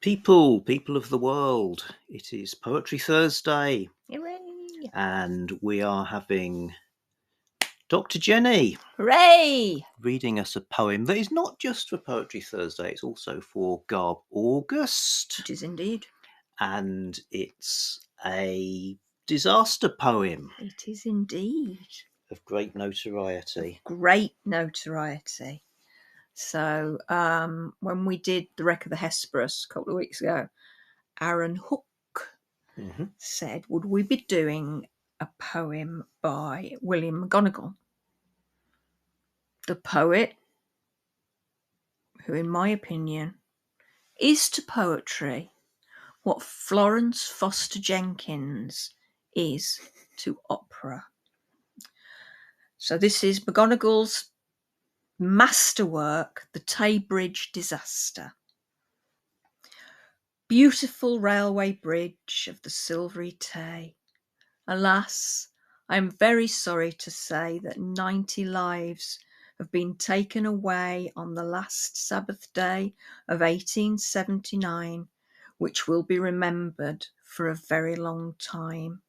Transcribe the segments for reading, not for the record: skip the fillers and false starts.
People of the world, it is Poetry Thursday. Hooray! And we are having Dr. Jennie Hooray! reading us a poem that is not just for Poetry Thursday, it's also for Garbaugust. It is indeed. And it's a disaster poem. It is indeed. Of great notoriety. So when we did The Wreck of the Hesperus a couple of weeks ago, Aaron Hook said, would we be doing a poem by William McGonagall? The poet who, in my opinion, is to poetry what Florence Foster Jenkins is to opera. So this is McGonagall's masterwork, The Tay Bridge Disaster. Beautiful railway bridge of the silvery Tay. Alas, I am very sorry to say that 90 lives have been taken away on the last Sabbath day of 1879, which will be remembered for a very long time.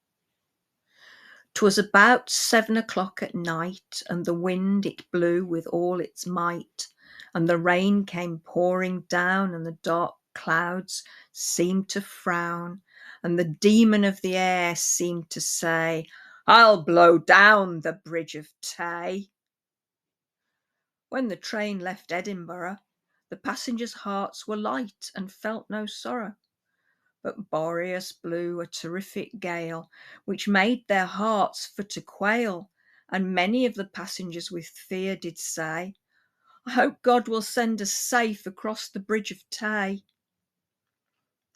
'Twas about 7 o'clock at night, and the wind it blew with all its might, and the rain came pouring down, and the dark clouds seemed to frown, and the demon of the air seemed to say, I'll blow down the bridge of Tay. When the train left Edinburgh, the passengers' hearts were light and felt no sorrow. But Boreas blew a terrific gale, which made their hearts for to quail, and many of the passengers with fear did say, I hope God will send us safe across the bridge of Tay.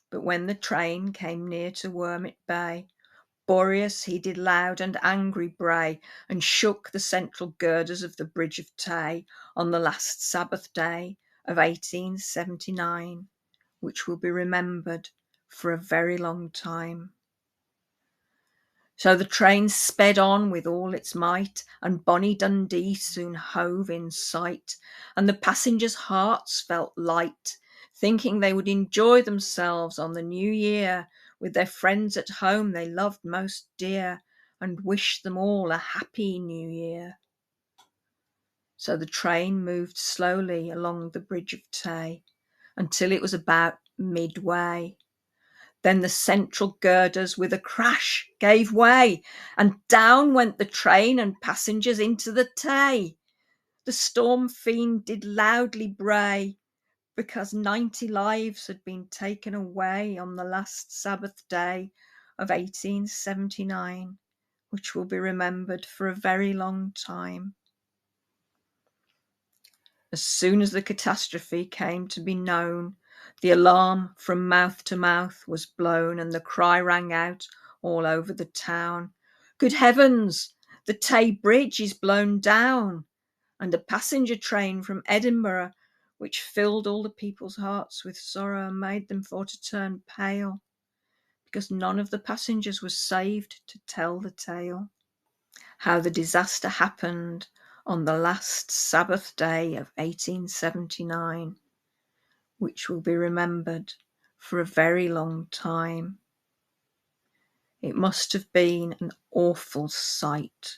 But when the train came near to Wormit Bay, Boreas he did loud and angry bray, and shook the central girders of the bridge of Tay on the last Sabbath day of 1879, which will be remembered for a very long time. So the train sped on with all its might, and bonny Dundee soon hove in sight, and the passengers' hearts felt light, thinking they would enjoy themselves on the new year with their friends at home they loved most dear, and wish them all a happy new year. So the train moved slowly along the bridge of Tay until it was about midway. Then the central girders with a crash gave way, and down went the train and passengers into the Tay. The storm fiend did loudly bray, because 90 lives had been taken away on the last Sabbath day of 1879, which will be remembered for a very long time. As soon as the catastrophe came to be known, the alarm from mouth to mouth was blown, and the cry rang out all over the town, Good heavens, the Tay Bridge is blown down! And a passenger train from Edinburgh, which filled all the people's hearts with sorrow and made them for to turn pale, because none of the passengers was saved to tell the tale. How the disaster happened on the last Sabbath day of 1879, which will be remembered for a very long time. It must have been an awful sight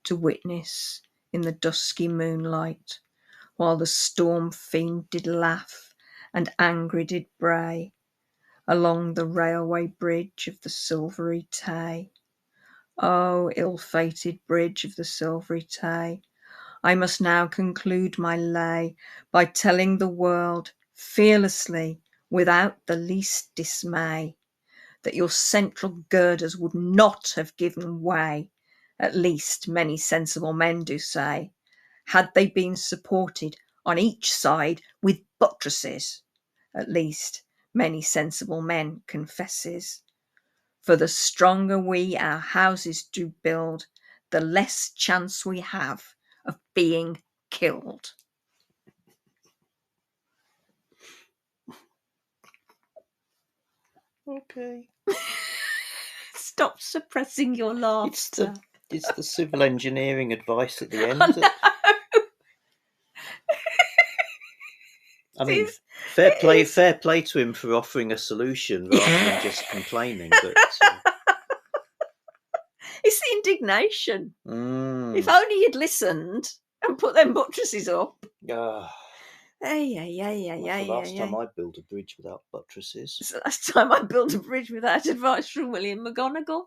to witness in the dusky moonlight, while the storm fiend did laugh and angry did bray along the railway bridge of the silvery Tay. Oh, ill-fated bridge of the silvery Tay, I must now conclude my lay by telling the world fearlessly, without the least dismay, that your central girders would not have given way, at least many sensible men do say, had they been supported on each side with buttresses, at least many sensible men confesses. For the stronger we our houses do build, the less chance we have of being killed. Okay. Stop suppressing your laughter. It's the civil engineering advice at the end. Oh, no. I mean, is. fair It is. play to him for offering a solution rather than just complaining. But It's the indignation. If mm, only you'd listened and put them buttresses up. ah, Hey, hey, hey, hey, that's the hey, last hey, time hey. I built a bridge without buttresses. It's the last time I built a bridge without advice from William McGonagall.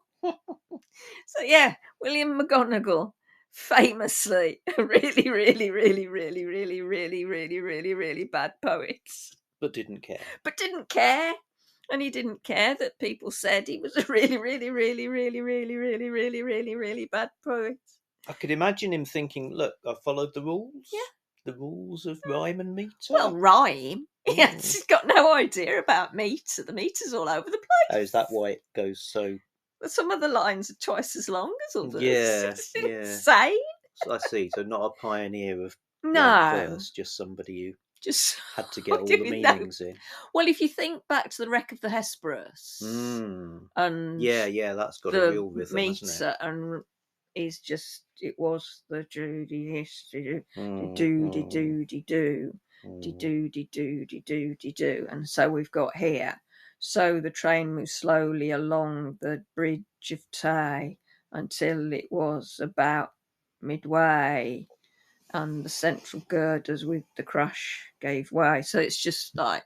So yeah, William McGonagall, famously a really, really, really, really, really, really, really, really, really bad poet, But didn't care. but didn't care. And he didn't care that people said he was a really, really, really, really, really, really, really, really, really bad poet. I could imagine him thinking, "Look, I followed the rules. Yeah. The rules of rhyme and meter." Well, rhyme. Yes, Mm. he's got no idea about meter. The meter's all over the Oh, place. is that why it goes so? Some of the lines are twice as long as others. Yeah, It's yeah. insane. So I see. So not a pioneer of blank No, verse, just somebody who just had to get what all do the you know? meanings in. Well, if you think back to the wreck of the Hesperus Mm. and Yeah, that's got a the real rhythm, hasn't it? meter, and is just it was the Judy do Mm, doody mm, doody do mm, doody doody doody do, and so we've got here. So the train moved slowly along the bridge of Tay until it was about midway, and the central girders with the crash gave way. So it's just like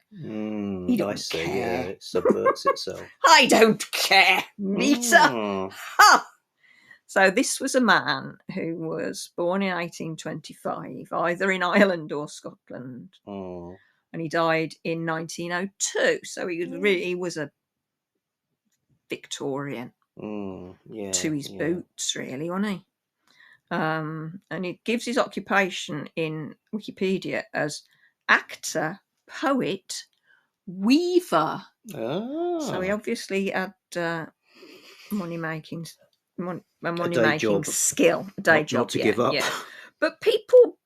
he I don't see. Yeah, care. it subverts itself. I don't care, meter. Mm, Ha! So this was a man who was born in 1825, either in Ireland or Scotland, mm, and he died in 1902. So he was a Victorian yeah, to his yeah. boots, really, wasn't he? And it gives his occupation in Wikipedia as actor, poet, weaver. So he Ah, obviously had money making, a a money day making job, skill, a day not job. to Yeah, give up. yeah. But people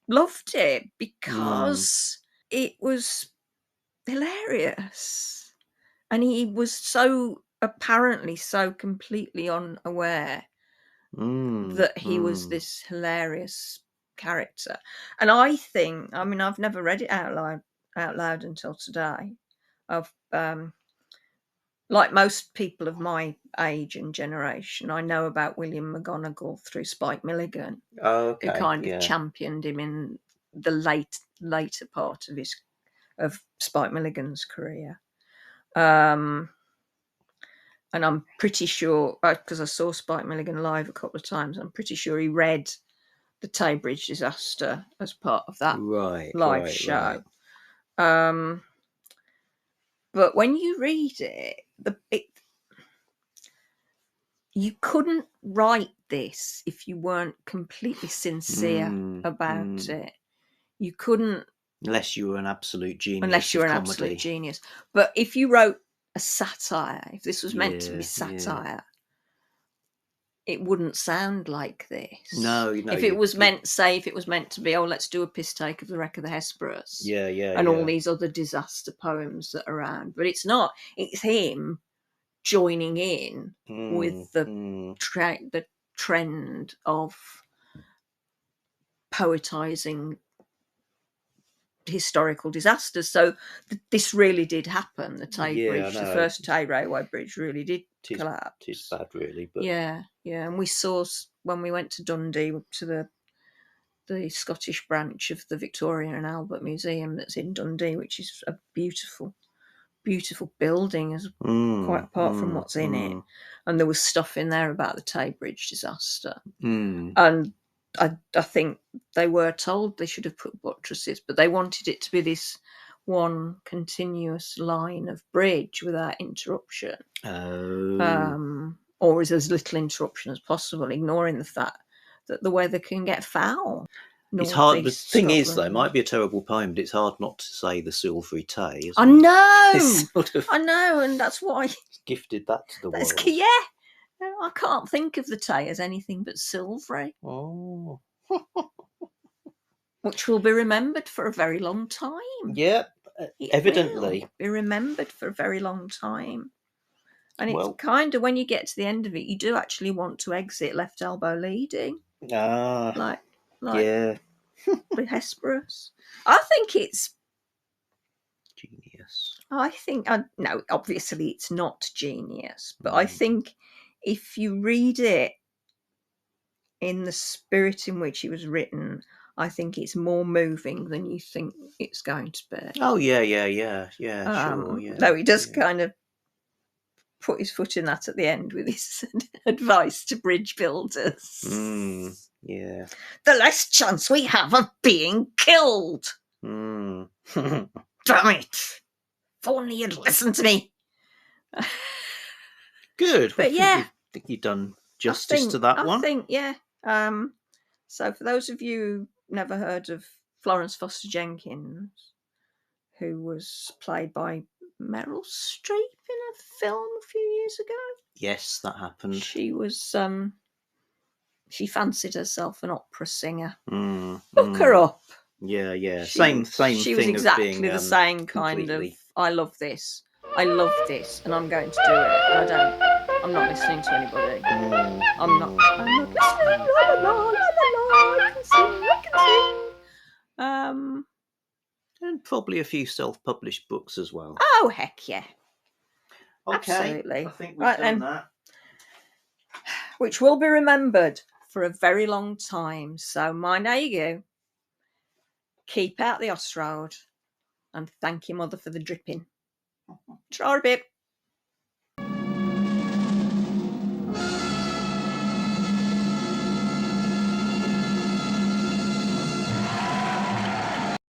loved it Mm, because it was hilarious, and he was so apparently so completely unaware mm, that he was mm. this hilarious character. And I think, I mean, I've never read it out loud until today. I've like most people of my age and generation, I know about William McGonagall through Spike Milligan, who Okay, kind of yeah. championed him in the later part of Spike Milligan's career. Um, and I'm pretty sure, because I saw Spike Milligan live a couple of times, I'm pretty sure he read the Tay Bridge Disaster as part of that Right, live right, right. show. Um, but when you read it, you couldn't write this if you weren't completely sincere Mm, about mm. it. You couldn't, Unless you were an absolute unless genius you're of an absolute comedy. genius. But if you wrote a satire, if this was meant to be Yeah, yeah. satire, it wouldn't sound like this. No, no, If it you, was meant, say, if it was meant to be, oh, let's do a piss take of the wreck of the Hesperus yeah, yeah, and all yeah. these other disaster poems that are around, but it's not. It's him joining in Mm, with the mm. the trend of poetizing historical disasters. So this really did happen. The Tay Yeah, I Bridge, the know. first Tay Railway Bridge, really did Tis collapse. bad, really, but Yeah, yeah. And we saw when we went to Dundee to the Scottish branch of the Victoria and Albert Museum that's in Dundee, which is a beautiful, beautiful building, as quite apart from what's in it. And there was stuff in there about the Tay Bridge disaster. mm. And I think they were told they should have put buttresses, but they wanted it to be this one continuous line of bridge without interruption, Oh, or as little interruption as possible, ignoring the fact that the weather can get foul. it's hard. The Northeast thing is, though, it Scotland. might be a terrible poem, but it's hard not to say the silvery Tay, I isn't it? know, It's sort of I know, and that's why gifted that to the that's world. yeah. I can't think of the Tay as anything but silvery, Oh, which will be remembered for a very long time. yep, It will evidently. be remembered for a very long time. And it's Well, kind of, when you get to the end of it, you do actually want to exit left elbow leading, ah, like yeah. the Hesperus. I think it's I think, no, obviously it's not genius, but I Mm. think if you read it in the spirit in which it was written, I think it's more moving than you think it's going to be. Oh yeah, sure, Though he does yeah. kind of put his foot in that at the end with his advice to bridge builders. Yeah. The less chance we have of being killed. Mm. Damn it! If only you'd listen to me. Good. But yeah, think you've done justice to that one. I think, yeah. So for those of you who never heard of Florence Foster Jenkins, who was played by Meryl Streep in a film a few years ago. Yes, that happened. She was she fancied herself an opera singer. Mm, Look her up. Yeah. She Same was thing exactly of being the same kind of, completely. I love this, and I'm going to do it, and I'm not listening to anybody. I'm not listening. La la la la la. I can sing. And probably a few self-published books as well. Oh heck yeah. Okay, Absolutely. I think we've done that. Which will be remembered for a very long time. So mind how you go. Keep out the Ostroad and thank your mother for the dripping. Try a bit.